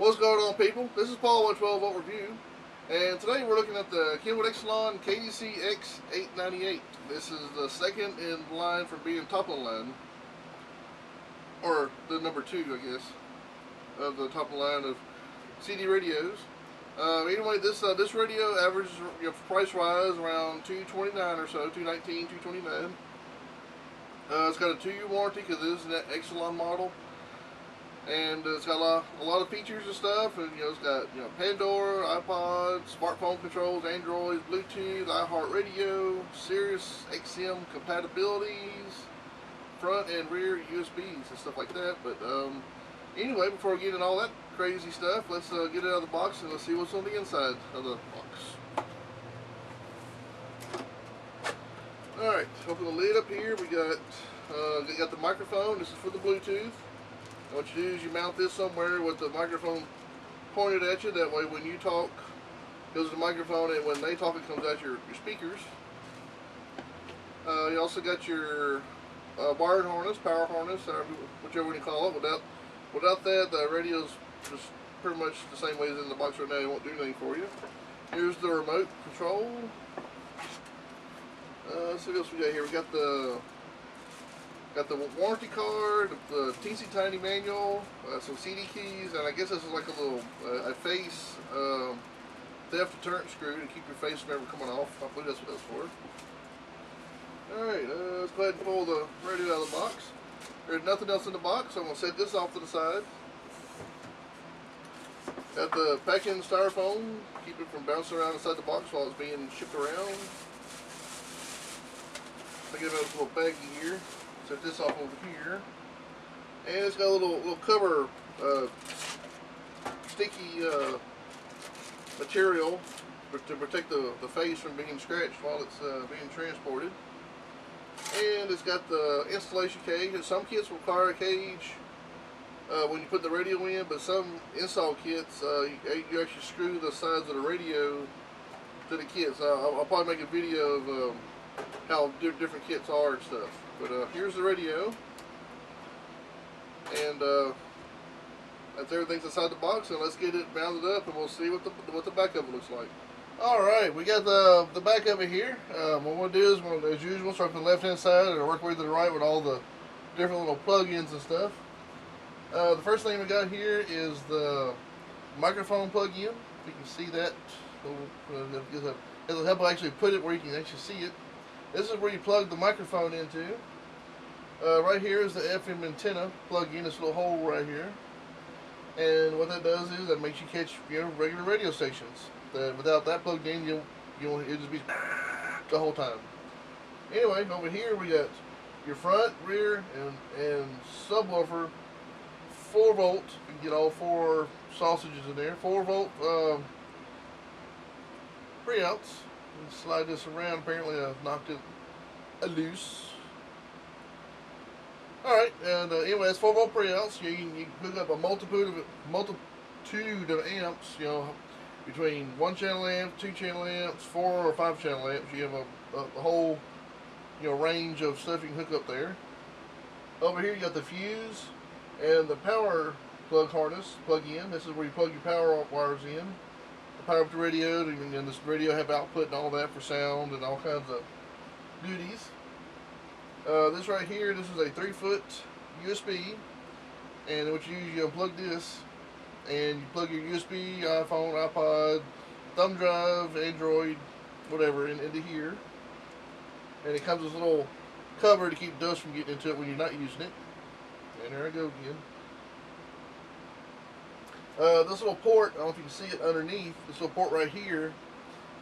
What's going on, people? This is Paul with 12 Volt Review, and today we're looking at the Kenwood Excelon KDC-X898. This is the second in line for being top of the line, or the number 2, I guess, of the top of the line of CD radios. Anyway, this radio averages, price-wise, around $229 or so, $219, $229. It's got a 2-year warranty because it is an Excelon model. And it's got a lot of features and stuff, and it's got Pandora, iPod, smartphone controls, Android, Bluetooth, iHeartRadio, Sirius XM compatibilities, front and rear USBs and stuff like that. But anyway, before we get into all that crazy stuff, let's get it out of the box and let's see what's on the inside of the box. All right, open the lid up here. We got the microphone. This is for the Bluetooth. What you do is you mount this somewhere with the microphone pointed at you. That way when you talk, it goes to the microphone, and when they talk, it comes out your speakers. You also got your wired harness, power harness, whichever one you call it. Without that, the radio's just pretty much the same way as in the box right now. It won't do anything for you. Here's the remote control. Let's see what else we got here. We got the warranty card, the teensy tiny manual, some CD keys, and I guess this is like a little a face theft deterrent screw to keep your face from ever coming off. I believe that's what that's for. Alright, let's go ahead and pull the radio out of the box. There's nothing else in the box, so I'm going to set this off to the side. Got the pack-in styrofoam, keep it from bouncing around inside the box while it's being shipped around. Think about this little baggie here. Set this off over here, and it's got a little cover, sticky material to protect the face from being scratched while it's being transported. And it's got the installation cage. Some kits require a cage when you put the radio in, but some install kits you actually screw the sides of the radio to the kit. So I'll probably make a video of how different kits are and stuff. But here's the radio, and that's everything's inside the box. And let's get it mounted up, and we'll see what the back of it looks like. All right, we got the back of it here. What we'll do is, as usual, start from the left-hand side and work way to the right with all the different little plug-ins and stuff. The first thing we got here is the microphone plug-in. You can see that. It'll help actually put it where you can actually see it. This is where you plug the microphone into. Right here is the FM antenna plug-in, this little hole right here. And what that does is that makes you catch regular radio stations. Without that plugged in, it'll just be the whole time. Anyway, over here we got your front, rear, and subwoofer, 4 volt. You can get all 4 sausages in there. 4 volt pre-outs. Slide this around. Apparently I knocked it loose. Alright, and anyway, it's 4 volt pre-outs. You can hook up a multitude of amps, between 1 channel amp, 2 channel amps, 4 or 5 channel amps. You have a whole range of stuff you can hook up there. Over here you got the fuse and the power plug harness plug-in. This is where you plug your power wires in. Power up the radio, and this radio have output and all that for sound and all kinds of duties. This right here, this is a 3-foot USB, and what you use, you unplug this, and you plug your USB, iPhone, iPod, thumb drive, Android, whatever, into here. And it comes with a little cover to keep dust from getting into it when you're not using it. And there I go again. This little port, I don't know if you can see it underneath, this little port right here,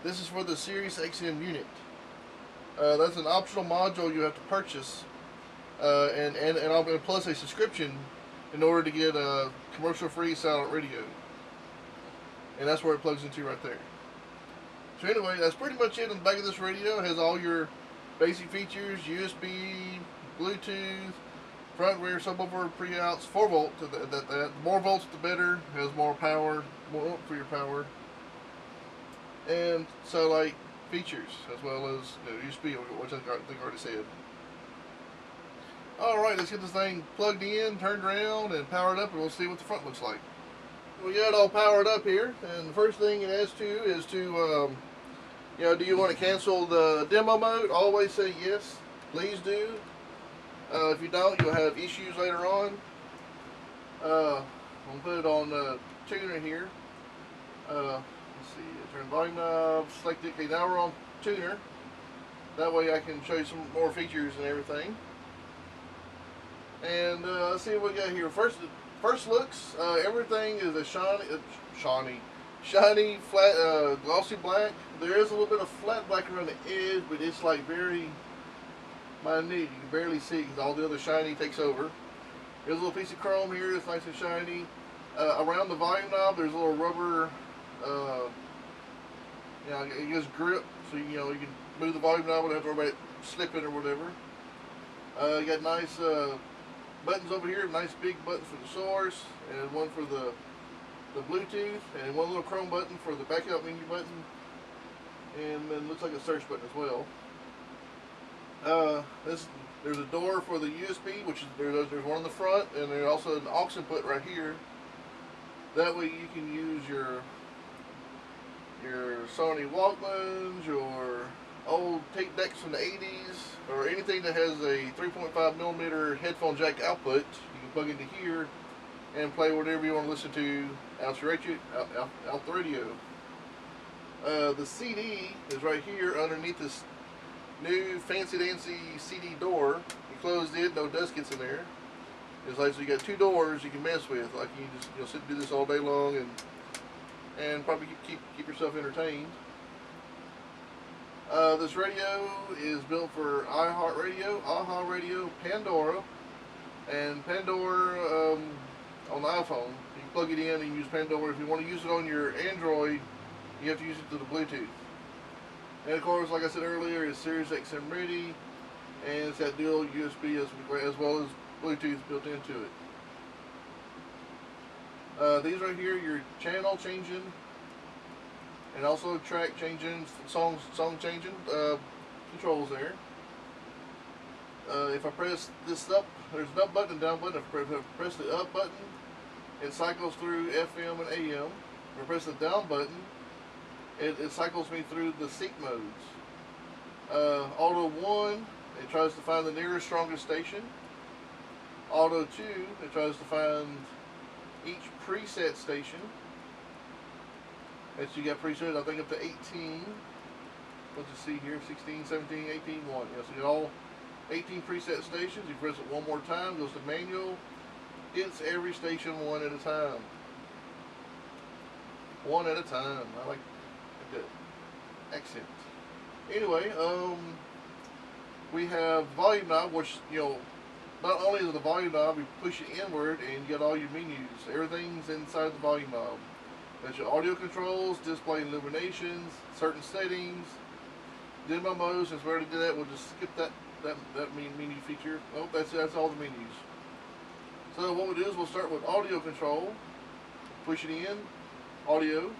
this is for the Sirius XM unit. That's an optional module you have to purchase, and plus a subscription in order to get a commercial-free satellite radio. And that's where it plugs into right there. So anyway, that's pretty much it on the back of this radio. It has all your basic features, USB, Bluetooth, front, rear, subwoofer, pre-outs, 4 volt. The more volts, the better. It has more power, more oomph for your power, and satellite features as well as USB, which I think I already said. All right, let's get this thing plugged in, turned around, and powered up, and we'll see what the front looks like. we got it all powered up here, and the first thing it asks you is to, do you want to cancel the demo mode? Always say yes, please do. If you don't, you'll have issues later on. I'm going to put it on tuner here. Let's see, turn volume knob, select it. Okay, now we're on tuner. That way I can show you some more features and everything. And let's see what we got here. First looks, everything is a shiny, flat, glossy black. There is a little bit of flat black around the edge, but it's like very minute. You can barely see because all the other shiny takes over. There's a little piece of chrome here that's nice and shiny. Around the volume knob, there's a little rubber, it gives grip, so you can move the volume knob without have to worry about it slipping or whatever. You got nice buttons over here, nice big buttons for the source, and one for the Bluetooth, and one little chrome button for the backup menu button, and then looks like a search button as well. There's a door for the USB, which is there's one in the front, and there's also an aux input right here. That way you can use your Sony Walkmans, your old tape decks from the 80s, or anything that has a 3.5mm headphone jack output. You can plug into here and play whatever you want to listen to out the radio. The CD is right here underneath this new fancy dancy CD door. You close it, no dust gets in there. It's like, so you got two doors you can mess with. Like you just sit and do this all day long and probably keep yourself entertained. This radio is built for iHeartRadio, AHA Radio, Pandora, and Pandora on the iPhone. You can plug it in and use Pandora. If you want to use it on your Android, you have to use it to the Bluetooth. And of course, like I said earlier, it's Sirius XM ready, and it's got dual USB as well as Bluetooth built into it. These right here, your channel changing, and also track changing, song changing controls there. If I press this up, there's an up button and down button. If I press the up button, it cycles through FM and AM. If I press the down button, it cycles me through the sync modes. Auto 1, it tries to find the nearest strongest station. Auto 2, it tries to find each preset station. And so you got preset, I think up to 18. Let's just see here, 16, 17, 18, 1. Yeah, so you got all 18 preset stations. You press it one more time, goes to manual. It's every station one at a time. One at a time. I like that accent. Anyway, we have volume knob, which, not only is the volume knob, you push it inward and you get all your menus. Everything's inside the volume knob. That's your audio controls, display illuminations, certain settings, demo modes. Since we already did that, we'll just skip that menu feature. Oh, that's all the menus. So what we'll do is we'll start with audio control. Push it in, audio.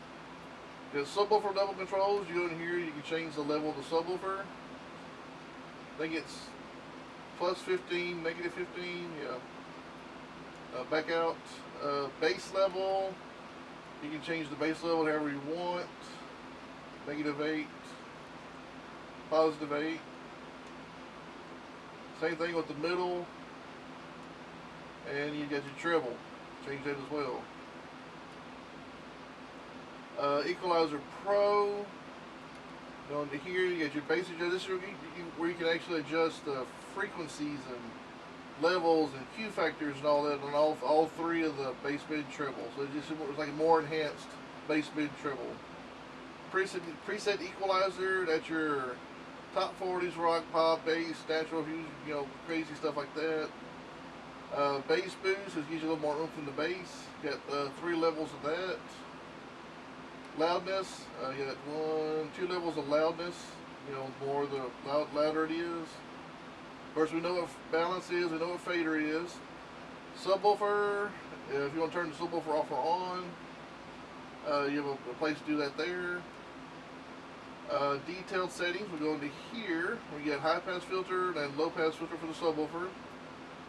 The subwoofer level controls, you go in here, you can change the level of the subwoofer. I think it's plus 15, negative 15, yeah. Back out, bass level, you can change the bass level however you want. Negative 8, positive 8. Same thing with the middle, and you got your treble, change that as well. Equalizer Pro. Going to here, you get your bass adjuster. This is where you can actually adjust the frequencies and levels and Q factors and all that on all three of the bass, mid, treble. So it's like a more enhanced bass, mid, treble. Preset equalizer. That's your top 40s, rock, pop, bass, natural, crazy stuff like that. Bass boost, it gives you a little more oomph in the bass. Got 3 levels of that. Loudness, you got 2 levels of loudness. The more the louder it is. Of course, we know what balance is, we know what fader is. Subwoofer, if you want to turn the subwoofer off or on, you have a place to do that there. Detailed settings, we go into here, we get high pass filter and low pass filter for the subwoofer.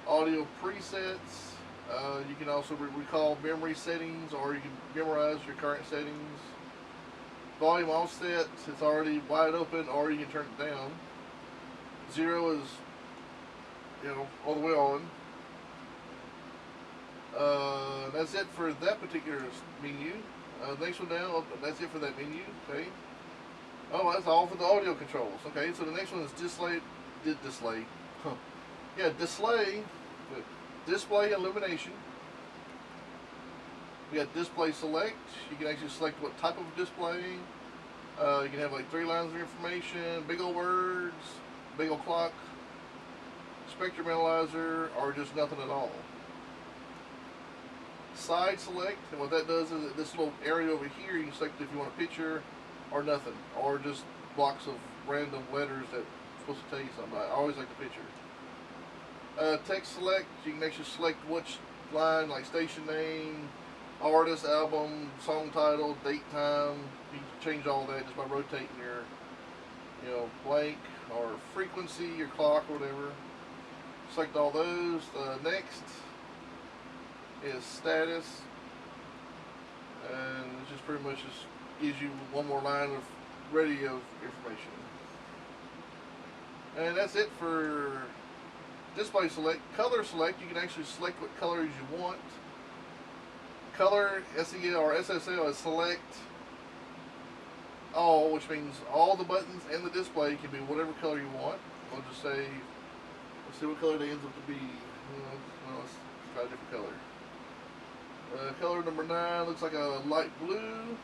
Audio presets, You can also recall memory settings, or you can memorize your current settings. Volume offset, it's already wide open, or you can turn it down. 0 is, all the way on. That's it for that particular menu. Next one down, that's it for that menu. Okay. Oh, that's all for the audio controls. Okay, so the next one is display. Huh. Yeah, display illumination. We got display select. You can actually select what type of display. You can have like 3 lines of information, big old words, big old clock, spectrum analyzer, or just nothing at all. Side select, and what that does is this little area over here, you can select if you want a picture or nothing, or just blocks of random letters that are supposed to tell you something. I always like the picture. Text select, you can actually select which line, like station name, artist, album, song title, date, time. You can change all that just by rotating your blank or frequency, your clock or whatever. Select all those. Next is status, and it just pretty much just gives you one more line of radio information. And that's it for display select. Color select, you can actually select what colors you want. Color, SEL or SSL, is select all, which means all the buttons and the display can be whatever color you want. We'll just say, let's see what color it ends up to be. Well, let's try a different color. Color number 9 looks like a light blue.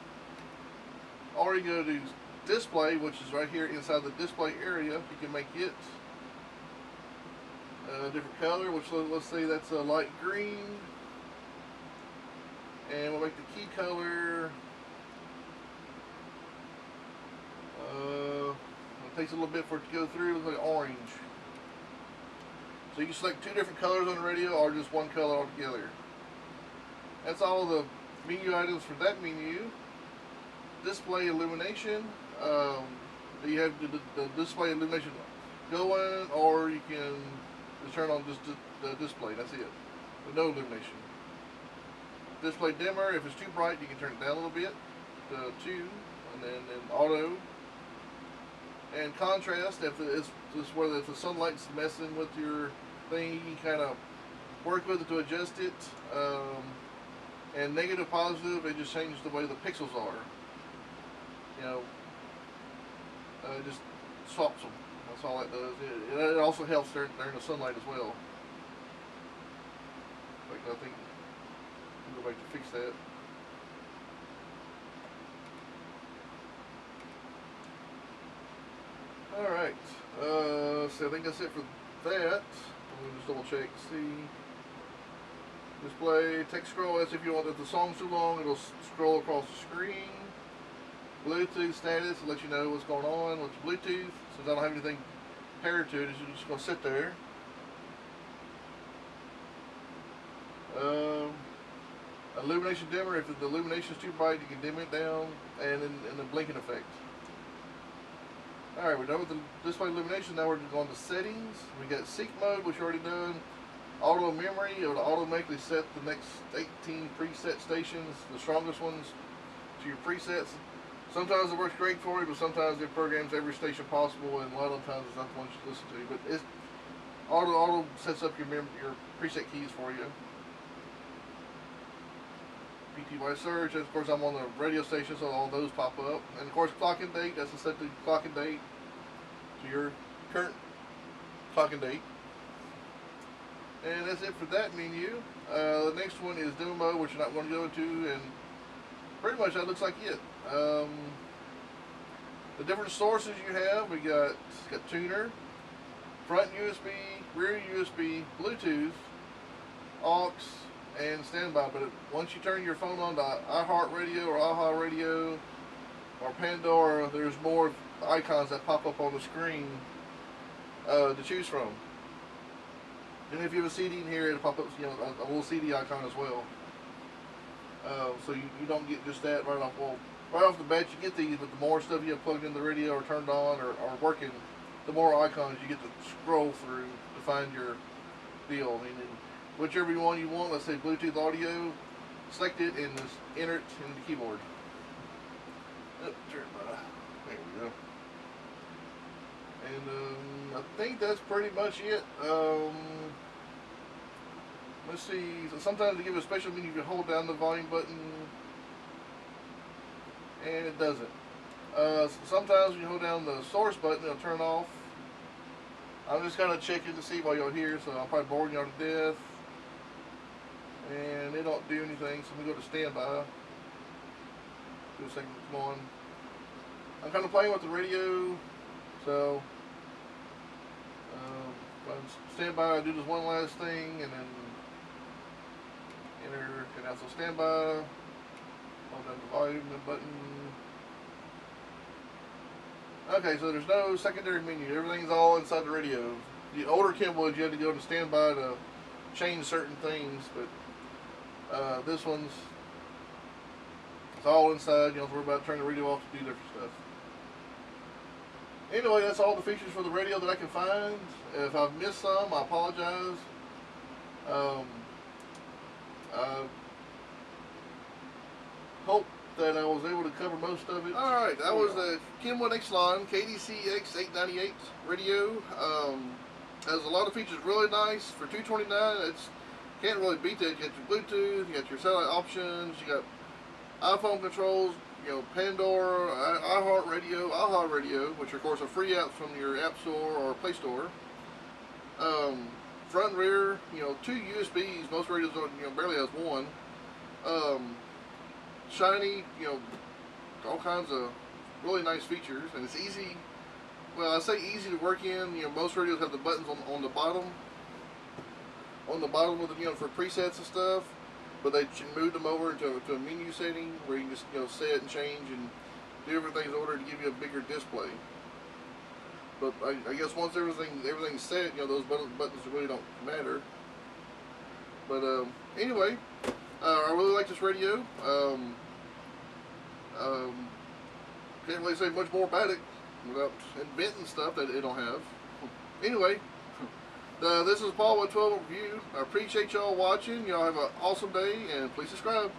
Or you go to display, which is right here inside the display area. You can make it a different color, which let's say that's a light green. And we'll make the key color, it takes a little bit for it to go through, it looks like orange. So you can select 2 different colors on the radio, or just one color altogether. That's all the menu items for that menu. Display illumination, you have the display illumination going, or you can just turn on just the display, that's it, with no illumination. Display dimmer, if it's too bright you can turn it down a little bit to 2, and then auto. And contrast, if it's just whether if the sunlight's messing with your thing, you can kind of work with it to adjust it. And negative, positive, it just changes the way the pixels are. It just swaps them. That's all that does. It also helps during the sunlight as well. Like I think we'll go back to fix that. Alright, so I think that's it for that. Let me just double check, see. Display, text scroll, that's if you want, if the song's too long, it'll scroll across the screen. Bluetooth status, it'll let you know what's going on with the Bluetooth. Since I don't have anything paired to it, it's just going to sit there. Illumination dimmer, if the illumination is too bright, you can dim it down, and then the blinking effect. Alright, we're done with the display illumination. Now we're going to settings. We got sync mode, which we already done. Auto memory, it will automatically set the next 18 preset stations, the strongest ones, to your presets. Sometimes it works great for you, but sometimes it programs every station possible, and a lot of times it's not the one you listen to. But it auto sets up your preset keys for you. PTY search, and of course I'm on the radio station, so all those pop up. And of course clock and date, that's to set the clock and date to your current clock and date. And that's it for that menu. The next one is demo mode, which you're not going to go into, and pretty much that looks like it. The different sources you have, we got tuner, front USB, rear USB, Bluetooth, aux, and standby. But once you turn your phone on to iHeartRadio or AHA Radio or Pandora, there's more icons that pop up on the screen to choose from. And if you have a CD in here, it'll pop up, a little CD icon as well. So you don't get just that right off. Well, right off the bat, you get these, but the more stuff you have plugged in the radio or turned on or working, the more icons you get to scroll through to find your deal. I mean, whichever one you want. Let's say Bluetooth audio. Select it and just enter it in the keyboard. Oh, there we go. And I think that's pretty much it. Let's see. So sometimes they give a special menu. You can hold down the volume button, and it doesn't. Sometimes when you hold down the source button, it'll turn off. I'm just kind of checking to see while y'all here, so I'll probably bore y'all to death. And they don't do anything, so we go to standby. Do a second, come on. I'm kind of playing with the radio, so standby. I do this one last thing, and then enter, and that's a standby. Hold down the volume button. Okay, so there's no secondary menu. Everything's all inside the radio. The older Kenwood, you had to go to standby to change certain things, but this one's, it's all inside. You don't have to worry about turning the radio off to do different stuff. Anyway, that's all the features for the radio that I can find. If I've missed some, I apologize. I hope that I was able to cover most of it. Alright, that was the Kenwood Excelon KDC-X898 radio. Has a lot of features, really nice. For $229, it's can't really beat that. You got your Bluetooth, you got your satellite options, you got iPhone controls, you know, Pandora, iHeartRadio, which of course are free apps from your App Store or Play Store. Front and rear, you know, 2 USBs. Most radios don't, you know, barely has one. Shiny, you know, all kinds of really nice features, and it's easy. Well, I say easy to work in. You know, most radios have the buttons on the bottom. On the bottom with the, you know, for presets and stuff, but they moved them over to a menu setting where you can just, you know, set and change and do everything's ordered to give you a bigger display. But I guess once everything's set, you know, those buttons really don't matter. But anyway, I really like this radio. Can't really say much more about it without inventing stuff that it don't have. Anyway. This is Paul with 12 Review. I appreciate y'all watching. Y'all have an awesome day, and please subscribe.